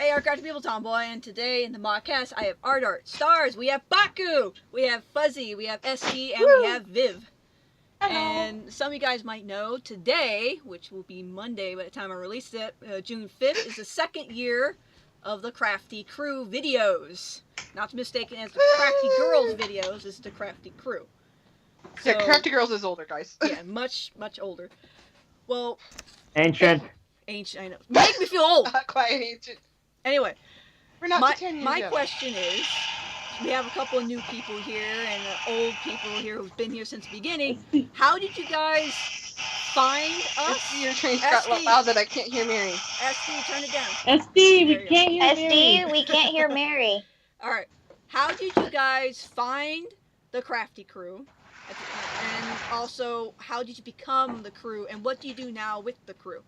Hey, our Crafty People, Tomboy, and today in the modcast I have Art, Stars, we have Baku, we have Fuzzy, we have SD, and we have Viv. Hello. And some of you guys might know today, which will be Monday by the time I release it, June 5th, is the second year of the CraftyCrew videos. Not to mistaken as the Crafty Girls videos, this is the CraftyCrew. So, yeah, Crafty Girls is older, guys. Yeah, much older. Well, ancient, I know. Make me feel old. Not quite ancient. Anyway, We're not 10 years my yet. question is, we have a couple of new people here and old people here who've been here since the beginning. How did you guys find us? SD, your train's got loud that I can't hear Mary. SD, turn it down. SD, we can't hear SD, Mary. we can't hear Mary. Alright, how did you guys find the CraftyCrew? And also, how did you become the crew? And what do you do now with the crew?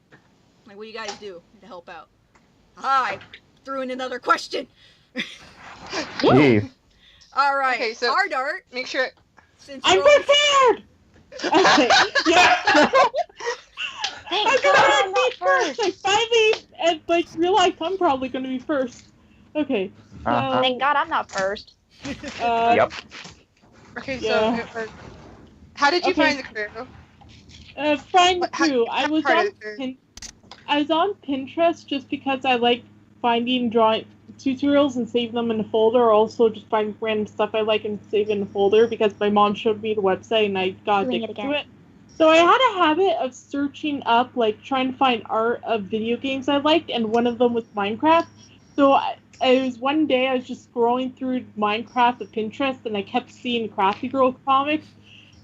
Like, what do you guys do to help out? I threw in another question. Jeez. All right. Okay, so Art. make sure. Since I'm prepared. Okay. Yeah. Thank God I'm not first. I finally realized I'm probably going to be first. Okay. So, Thank God I'm not first. yep. Okay, Yeah. so how did you find the crew? Find the crew. I was part on of the- I was on Pinterest just because I like finding drawing tutorials and saving them in a folder, or also just find random stuff I like and save in a folder because my mom showed me the website and I got addicted to it. So I had a habit of searching up, like trying to find art of video games I liked, and one of them was Minecraft. So it was one day I was just scrolling through Minecraft at Pinterest and I kept seeing Crafty Girl comics.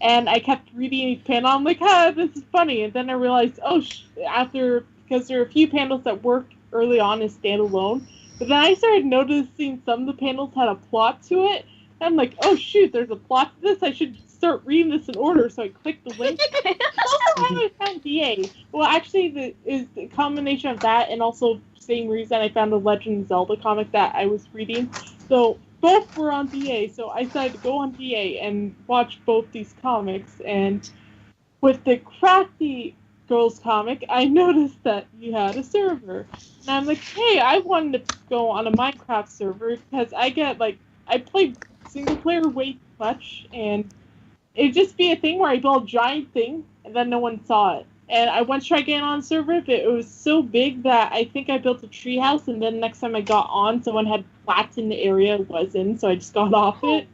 And I kept reading each panel. I'm like, this is funny. And then I realized, because there are a few panels that worked early on as standalone. But then I started noticing some of the panels had a plot to it. And I'm like, oh shoot, there's a plot to this. I should start reading this in order. So I clicked the link. Also, how I found DA. Well, actually, the combination of that and also same reason I found the Legend of Zelda comic that I was reading. So both were on DA, so I decided to go on DA and watch both these comics. And with the Crafty Girls comic, I noticed that you had a server. And I'm like, hey, I wanted to go on a Minecraft server because I played single player way too much, and it'd just be a thing where I built a giant thing and then no one saw it. And I once tried getting on a server, but it was so big that I think I built a treehouse, and then next time I got on, someone had flattened the area it was in, so I just got off it.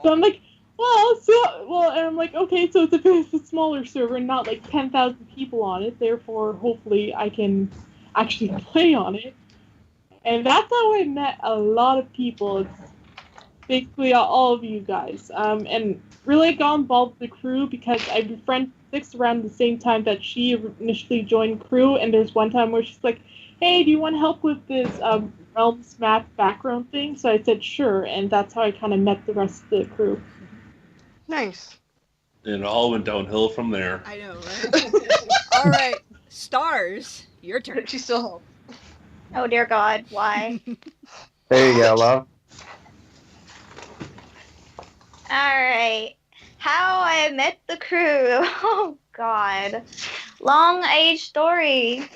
So I'm like, and I'm like, okay, so it's a smaller server, and not like 10,000 people on it, therefore, hopefully, I can actually play on it. And that's how I met a lot of people. It's basically all of you guys. And really got involved with the crew because I befriended Six around the same time that she initially joined crew, and there's one time where she's like, hey, do you want help with this Realms map background thing? So I said sure, and that's how I kind of met the rest of the crew. Nice. And it all went downhill from there. I know, right? All right, Stars, your turn. She still helps. Oh dear God, why? There you go, love. Alright. How I met the crew. Oh God. Long age story.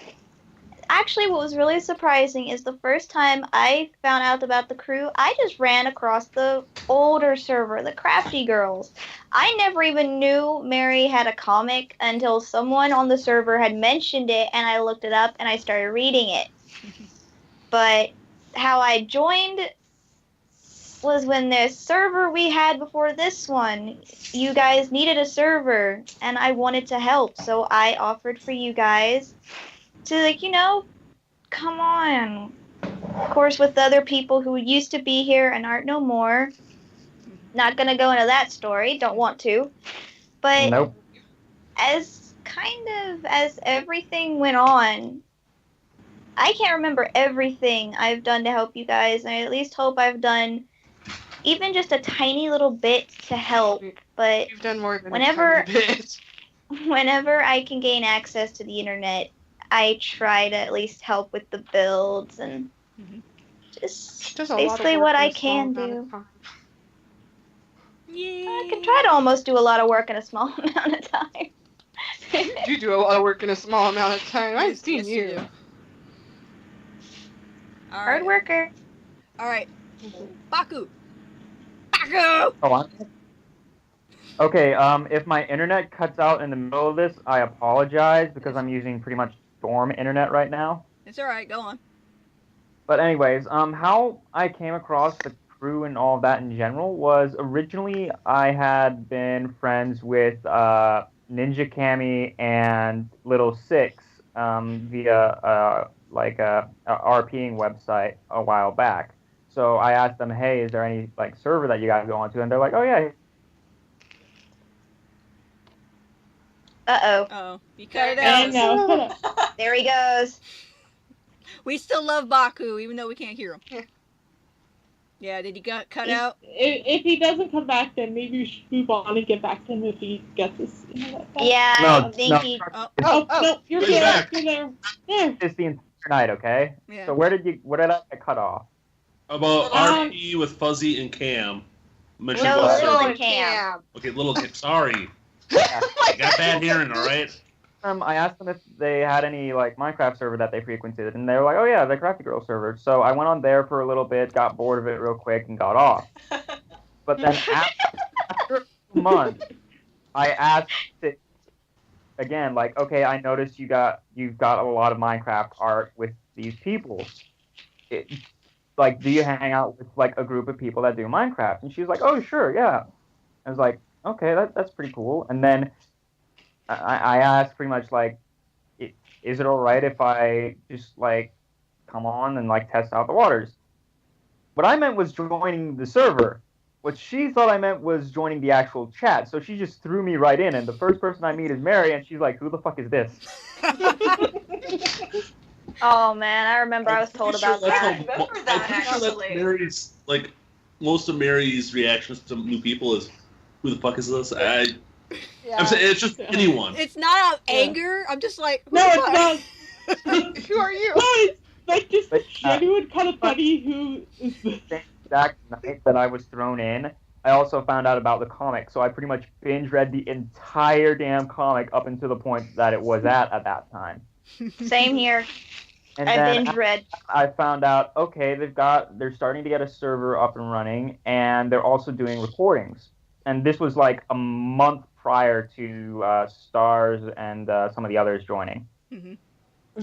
Actually, what was really surprising is the first time I found out about the crew, I just ran across the older server, the Crafty Girls. I never even knew Mary had a comic until someone on the server had mentioned it, and I looked it up and I started reading it. But how I joined was when the server we had before this one, you guys needed a server, and I wanted to help, so I offered for you guys to, come on. Of course, with the other people who used to be here and aren't no more. Not gonna go into that story, don't want to. But Nope. as everything went on, I can't remember everything I've done to help you guys. I at least hope I've done even just a tiny little bit to help. But You've done more than whenever a bit. whenever I can gain access to the internet, I try to at least help with the builds and just Does a lot of basically work what in I a small can amount do. of time. Yay. I can try to almost do a lot of work in a small amount of time. You do a lot of work in a small amount of time. I've seen Yes, you. do. All right. Hard worker. All right. Baku. Baku. Oh, okay. If my internet cuts out in the middle of this, I apologize because I'm using pretty much dorm internet right now. It's all right. Go on. But anyways, how I came across the crew and all of that in general was originally I had been friends with Ninja Cami and Little Six via like a RPing website a while back. So I asked them, hey, is there any like server that you guys go on to? And they're like, oh yeah. Uh-oh. Oh, you cut it And out. now, There he goes. We still love Baku, even though we can't hear him. Yeah. Yeah, did he cut out? if he doesn't come back, then maybe we should move on and get back to him if he gets his internet back. Yeah, No, I think no. he. Oh, Oh, Oh, no, you're He's there. back. You're there. There. It's the entire night, okay? yeah. So where did I get cut off? About Um, RP with Fuzzy and Cam. Mentioned No, both Little servers. Cam. Okay, Little Cam. Sorry. Yeah. I got bad hearing, alright? I asked them if they had any like Minecraft server that they frequented, and they were like, "Oh yeah, the Crafty Girl server." So I went on there for a little bit, got bored of it real quick, and got off. But then after a few months, I asked it again, like, "Okay, I noticed you've got a lot of Minecraft art with these people. Like, do you hang out with like a group of people that do Minecraft?" And she was like, "Oh sure, yeah." I was like, "Okay, that's pretty cool." And then I asked pretty much like, is it all right if I just like come on and like test out the waters? What I meant was joining the server. What she thought I meant was joining the actual chat. So she just threw me right in, and the first person I meet is Mary, and she's like, "Who the fuck is this?" Oh man, I remember I was told about That's that. how- remember that, I'm pretty sure that's actually. Mary's, like, most of Mary's reactions to new people is, who the fuck is this? I'm saying, it's just anyone. It's not out of Yeah. anger. I'm just like, who No, the it's fuck? not. Who are you? No, it's like just But, genuine kind of funny who is this. Same exact night that I was thrown in, I also found out about the comic. So I pretty much binge read the entire damn comic up until the point that it was at that time. Same here. And I then binge read. I found out, okay, they're starting to get a server up and running, and they're also doing recordings. And this was like a month prior to Stars and some of the others joining. Mhm.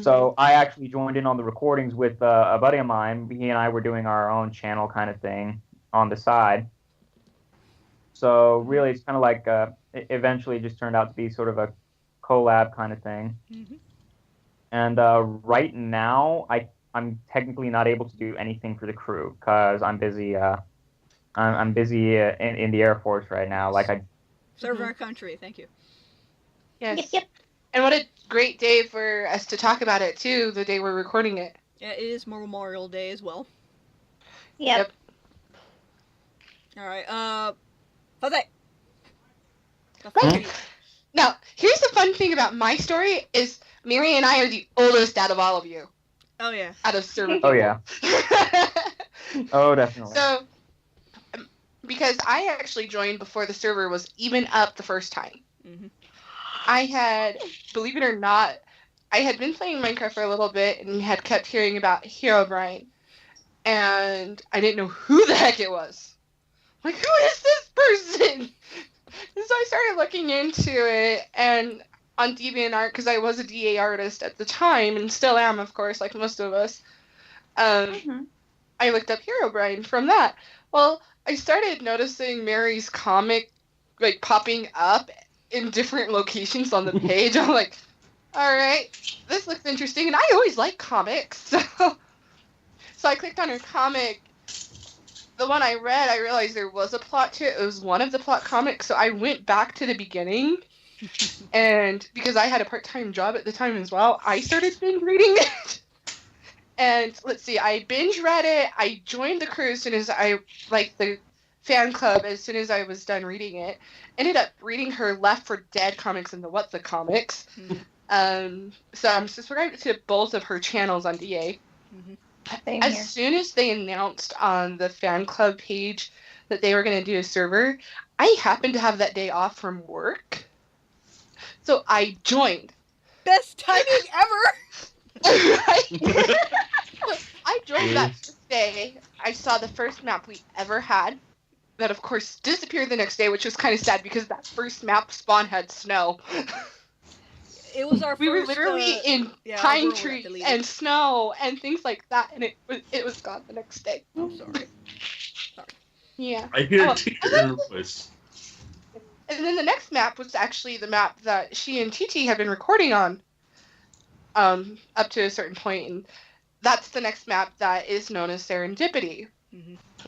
So I actually joined in on the recordings with a buddy of mine. He and I were doing our own channel kind of thing on the side. So really, it's kind of like it eventually just turned out to be sort of a collab kind of thing. Mhm. And right now, I'm technically not able to do anything for the crew because I'm busy. I'm busy in the Air Force right now. Like Serve our country. Thank you. Yes. Yep, yep. And what a great day for us to talk about it too. The day we're recording it. Yeah, it is Memorial Day as well. Yep. All right. Jose. Right. Now, here's the fun thing about my story is Mary and I are the oldest out of all of you. Oh yeah. Out of server. oh yeah, oh definitely. So, because I actually joined before the server was even up the first time. Mhm. I had, believe it or not, I had been playing Minecraft for a little bit and had kept hearing about Herobrine. And I didn't know who the heck it was. Like, who is this person? And so I started looking into it, and on DeviantArt, because I was a DA artist at the time, and still am, of course, like most of us, Mhm. I looked up Herobrine from that. Well, I started noticing Mary's comic, like, popping up in different locations on the page. I'm like, alright, this looks interesting, and I always like comics, so I clicked on her comic. The one I read, I realized there was a plot to it. It was one of the plot comics, so I went back to the beginning, and because I had a part-time job at the time as well, I started binge reading it. And let's see, I binge read it. I joined the crew as soon as like the fan club, as soon as I was done reading it. Ended up reading her Left 4 Dead comics and the What the comics. So I'm subscribed to both of her channels on DA. Mhm. Same As here. soon as they announced on the fan club page that they were going to do a server, I happened to have that day off from work. So I joined. Best timing ever. I I drove that first day. I saw the first map we ever had. That, of course, disappeared the next day, which was kind of sad because that first map spawn had snow. It was our We first. were literally in our pine world got trees deleted. and snow and things like that, and it was gone the next day. I'm sorry. Yeah. I hear tears in her voice. And then the next map was actually the map that she and TT had been recording on, up to a certain point, and that's the next map that is known as Serendipity,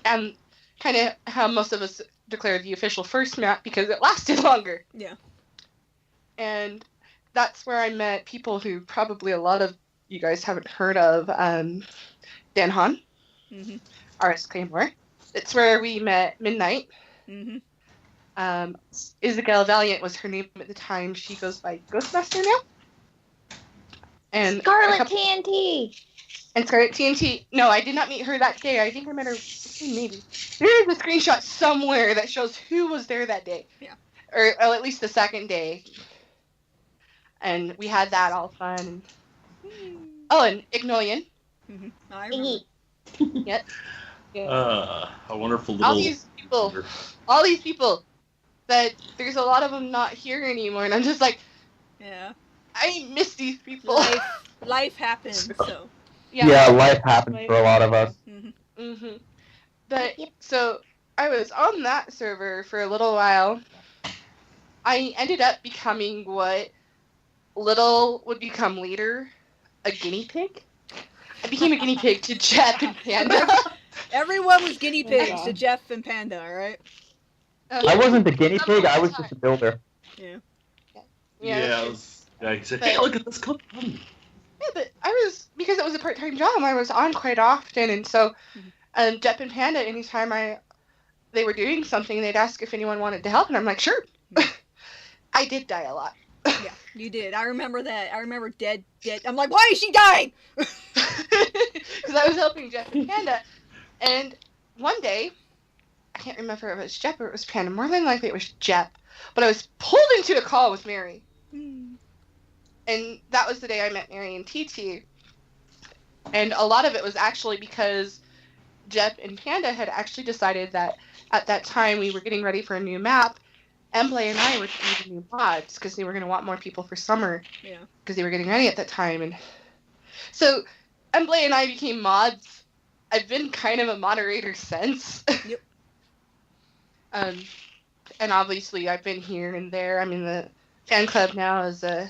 and kind of how most of us declared the official first map because it lasted longer. Yeah. And that's where I met people who probably a lot of you guys haven't heard of, Dan Han, RS Claymore. It's where we met Midnight. Isabel Valiant was her name at the time. She goes by Ghostmaster now. And Scarlet TNT. And Scarlet TNT. No, I did not meet her that day. I think I met her maybe. There is a screenshot somewhere that shows who was there that day. Yeah. Or at least the second day. And we had that all fun. Oh, and Ignolian. I remember. Yep. Yeah. A wonderful little. All these people. That there's a lot of them not here anymore, and I'm just like, yeah, I miss these people. Life happens, so. Yeah, life happens for a lot of us. But so I was on that server for a little while. I ended up becoming what Little would become later, a guinea pig. I became a guinea pig to Jeff and Panda. Everyone was guinea pigs to Jeff and Panda, alright? I wasn't the guinea pig, I was just a builder. Yeah. Yeah, he said, hey, look at this cook. Yeah, but because it was a part-time job, I was on quite often, and so Jeff and Panda, anytime they were doing something, they'd ask if anyone wanted to help, and I'm like, sure. I did die a lot. Yeah, you did. I remember that. I remember dead. I'm like, why is she dying? Because I was helping Jeff and Panda, and one day, I can't remember if it was Jeff or it was Panda. More than likely it was Jeff. But I was pulled into a call with Mary. And that was the day I met Mary and TT. And a lot of it was actually because Jeff and Panda had actually decided that at that time we were getting ready for a new map. Embley and I were needing new mods because they were going to want more people for summer. Yeah. Because they were getting ready at that time. And so Embley and I became mods. I've been kind of a moderator since. Yep. And obviously I've been here and there. I'm in the fan club now as a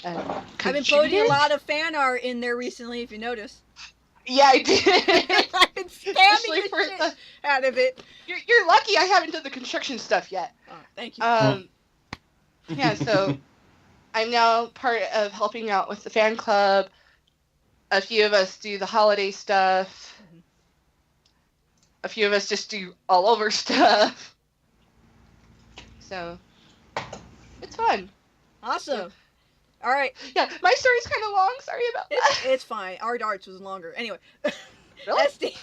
I've been putting a lot of fan art in there recently, if you notice. Yeah, I did. I've been spamming the shit out of it. You're lucky I haven't done the construction stuff yet. Oh, thank you. Yeah, so I'm now part of helping out with the fan club. A few of us do the holiday stuff. A few of us just do all over stuff. So, it's fun. Awesome. All right. Yeah, my story's kind of long. Sorry about that. It's fine. Our darts was longer. Anyway. Really? SD.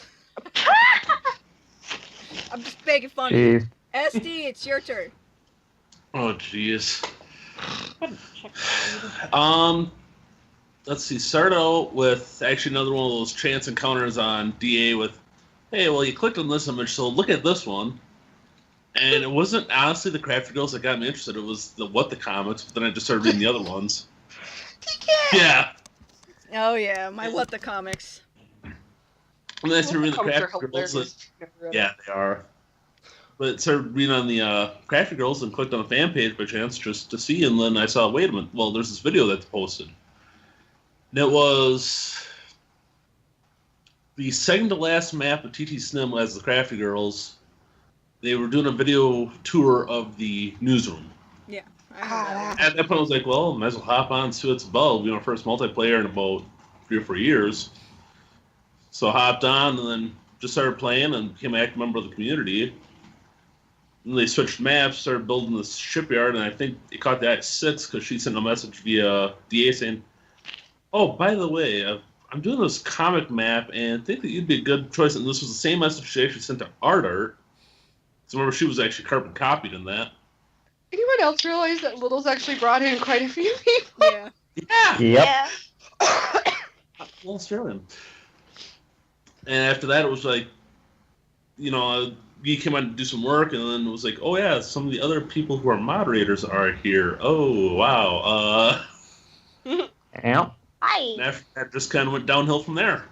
I'm just making fun Jeez. of you. SD, it's your turn. Oh, jeez. Let's see. Start out with actually another one of those chance encounters on DA with, hey, well, you clicked on this image, so look at this one. And it wasn't honestly the Crafty Girls that got me interested. It was the What the Comics, but then I just started reading the other ones. Yeah. Oh, yeah. My What the Comics. And then I started reading the Crafty Girls. Yeah, they are. But I started reading on the Crafty Girls and clicked on a fan page by chance just to see, and then I saw, wait a minute, well, there's this video that's posted. And it was the second to last map of TT Snim as the Crafty Girls. They were doing a video tour of the newsroom. Yeah. At that point, I was like, well, might as well hop on, see what's about. You know, first multiplayer in about 3 or 4 years. So I hopped on and then just started playing and became an active member of the community. And they switched maps, started building this shipyard, and I think it caught the Act-6 because she sent a message via DA saying, oh, by the way, I'm doing this comic map and think that you'd be a good choice. And this was the same message she actually sent to Art. So remember, she was actually carbon copied in that. Anyone else realize that Little's actually brought in quite a few people? Yeah. Yeah. Yep. Yeah. Well, Australian. And after that, it was like, you came on to do some work, and then it was like, oh yeah, some of the other people who are moderators are here. Oh wow. Yeah. Hi. And after that, just kind of went downhill from there.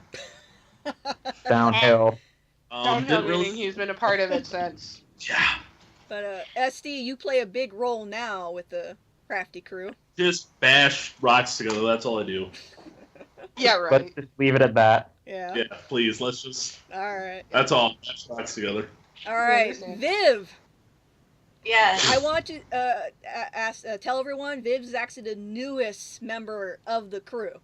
Downhill. Downhill Didn't meaning he's been a part of it since. Yeah. But SD, you play a big role now with the Crafty Crew. Just bash rocks together. That's all I do. Yeah, right. Let's just leave it at that. Yeah. Yeah, please. Let's just. All right. That's all. Bash rocks together. All right, understand. Viv. Yes. I want to tell everyone Viv is actually the newest member of the crew.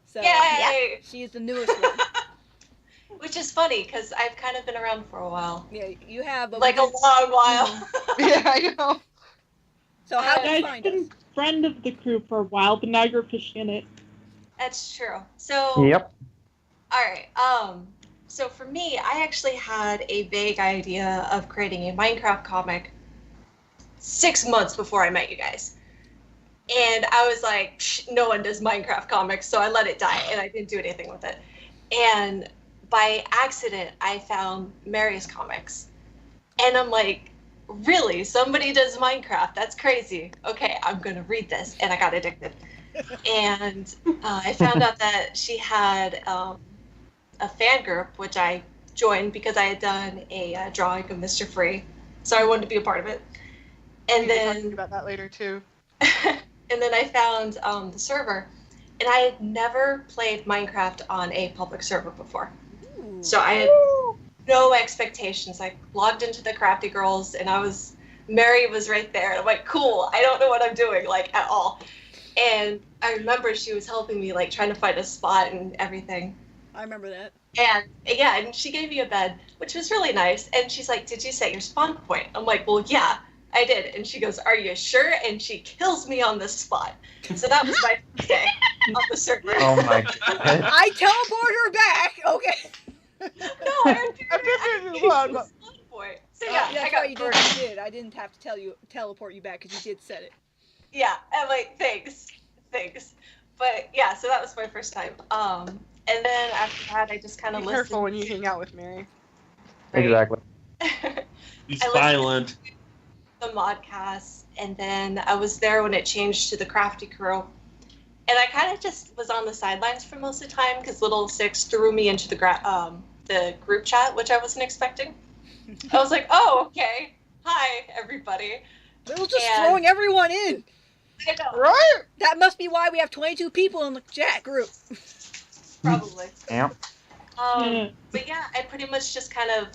So Yay! she is the newest one. Which is funny because I've kind of been around for a while. Yeah, you have. But Like a long while. Yeah, I know. So how Yeah, did you I've find been us? friend of the crew for a while, but now you're officially in it. That's true. So, Yep. alright. So for me, I actually had a vague idea of creating a Minecraft comic 6 months before I met you guys. And I was like, no one does Minecraft comics, so I let it die, and I didn't do anything with it. And by accident, I found Mary's comics. And I'm like, really? Somebody does Minecraft? That's crazy. Okay, I'm going to read this. And I got addicted. And I found out that she had a fan group, which I joined because I had done a drawing of Mr. Free. So I wanted to be a part of it. And We're talking then, about that later too. and then I found the server. And I had never played Minecraft on a public server before. Ooh. So I had no expectations. I logged into the Crafty Girls, and Mary was right there. And I'm like, cool, I don't know what I'm doing, like, at all. And I remember she was helping me, like, trying to find a spot and everything. I remember that. And, yeah, and she gave me a bed, which was really nice. And she's like, did you set your spawn point? I'm like, well, yeah, I did. And she goes, are you sure? And she kills me on the spot. So that was my first day on the server. Oh my god. I teleport her back. Okay. No, I didn't spawn point. So, yeah, that's I got right, you burned. did. I didn't have to teleport you back because you did set it. Yeah, I'm like, thanks. But yeah, so that was my first time. And then after that, I just kind of Be listened. careful when you hang out with Mary. Exactly. He's I listened violent. the modcast, and then I was there when it changed to the Crafty Crew. And I kind of just was on the sidelines for most of the time because Little Six threw me into the group chat, which I wasn't expecting. I was like, oh, okay. Hi, everybody. They were just And- throwing everyone in. I know, Right? That must be why we have 22 people in the chat group. probably. Yeah. But yeah, I pretty much just kind of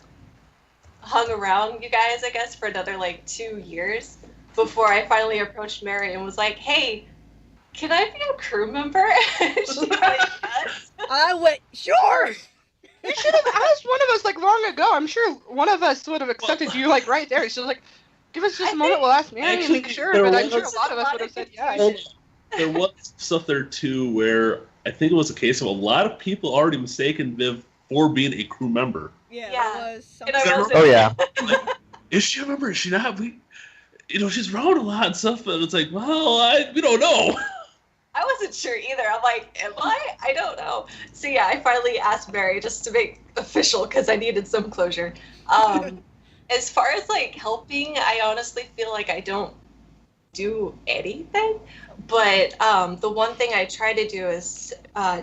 hung around you guys, I guess, for another like 2 years before I finally approached Mary and was like, hey, can I be a crew member? She's like, yes. I went, sure. You should have asked one of us like long ago. I'm sure one of us would have accepted you like right there. She was like, give us just I a moment, think- we'll ask Mary and Actually, make sure. there But I'm sure was a lot of us would have said yeah. Hold on. There was stuff there too where I think it was a case of a lot of people already mistaken Viv for being a crew member. Yeah, Yeah. there was And I something. wasn't. Oh yeah. Is she a member? Is she not? She's around a lot and stuff, but it's like, well, we don't know. I wasn't sure either. I'm like, am I? I don't know. So yeah, I finally asked Mary just to make official because I needed some closure. As far as like helping, I honestly feel like I don't do anything. But the one thing I try to do is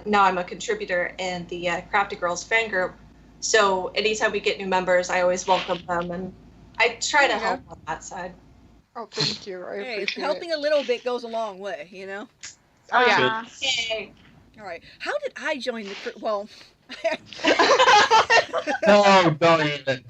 now I'm a contributor in the Crafty Girls fan group. So anytime we get new members, I always welcome them, and I try to Yeah. help on that side. Oh, thank you. I Hey, appreciate helping it. a little bit goes a long way, you know? Oh yeah. Yay. All right. How did I join the crew? Well, No, don't even.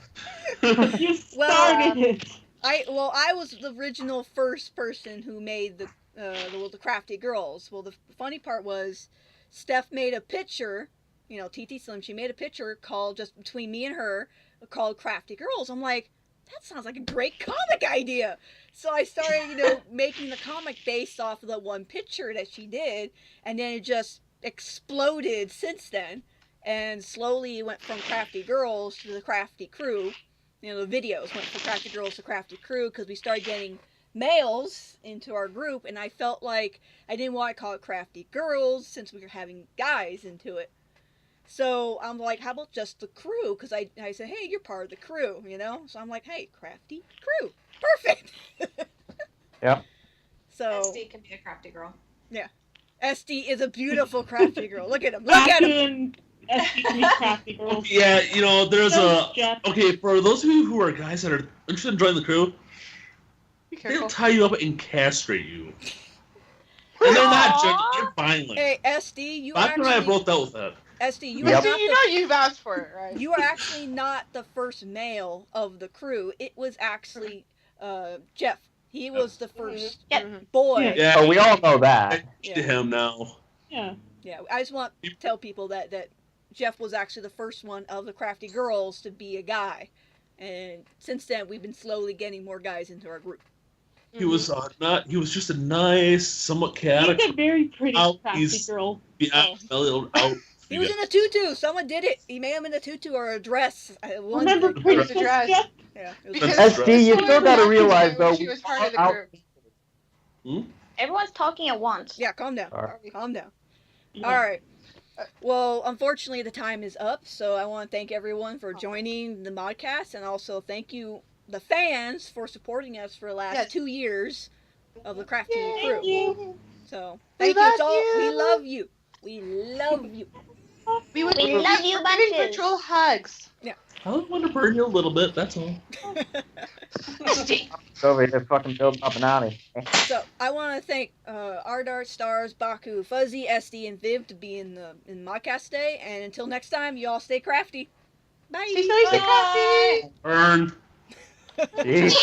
You Well, started it. I was the original first person who made the Crafty Girls. Well, the funny part was Steph made a picture, TT Slim, she made a picture called, just between me and her, called Crafty Girls. I'm like, that sounds like a great comic idea. So I started, making the comic based off of the one picture that she did, and then it just exploded since then. And slowly it went from Crafty Girls to the Crafty Crew. The videos went from Crafty Girls to Crafty Crew because we started getting males into our group, and I felt like I didn't want to call it Crafty Girls since we were having guys into it. So I'm like, how about just the crew? Because I said, hey, you're part of the crew, you know? So I'm like, hey, Crafty Crew. Perfect. Yep. So SD can be a crafty girl. SD is a beautiful crafty girl. Look at him. Look at him. SD can be crafty girls. Yeah, you know, there's So, a. Jeff, Okay, for those of you who are guys that are interested in joining the crew, Be they'll careful. tie you up and castrate you. And they're not judging, they're violent. Hey, SD, you Bach and I have actually. both dealt with that. SD, you Yep. are not You the know you've asked for it, right? You are actually not the first male of the crew. It was actually Jeff. He was the first Yep. boy. Yeah, Oh, we all know I that. to him now. yeah. Yeah, I just want to tell people that Jeff was actually the first one of the crafty girls to be a guy. And since then, we've been slowly getting more guys into our group. He was not. He was just a nice, somewhat He's a chaotic. very pretty Out, crafty he's- girl. Out. He was in a tutu. Someone did it. He made him in a tutu or a dress. One Remember thing. Princess dress. Jeff? Yeah. It was Because That's SD, you this still woman gotta happened realize when though, she we was part of the are crew. Everyone's talking at once. Yeah, calm down. Sorry. Calm down. Yeah. All right. Well, unfortunately, the time is up, so I want to thank everyone for joining the modcast, and also thank you, the fans, for supporting us for the last Yes. 2 years of the Crafty Thank Crew. you. So, We thank you. It's love all, you. we love you. We love you. We would We love you giving bunches. virtual hugs. I want to burn you a little bit. That's all. Over here fucking building up an army. So, I want to thank Ardart, Stars, Baku, Fuzzy, SD, and Viv to be in the modcast today, and until next time, you all stay crafty. Bye. Stay crafty. Burn. Jeez.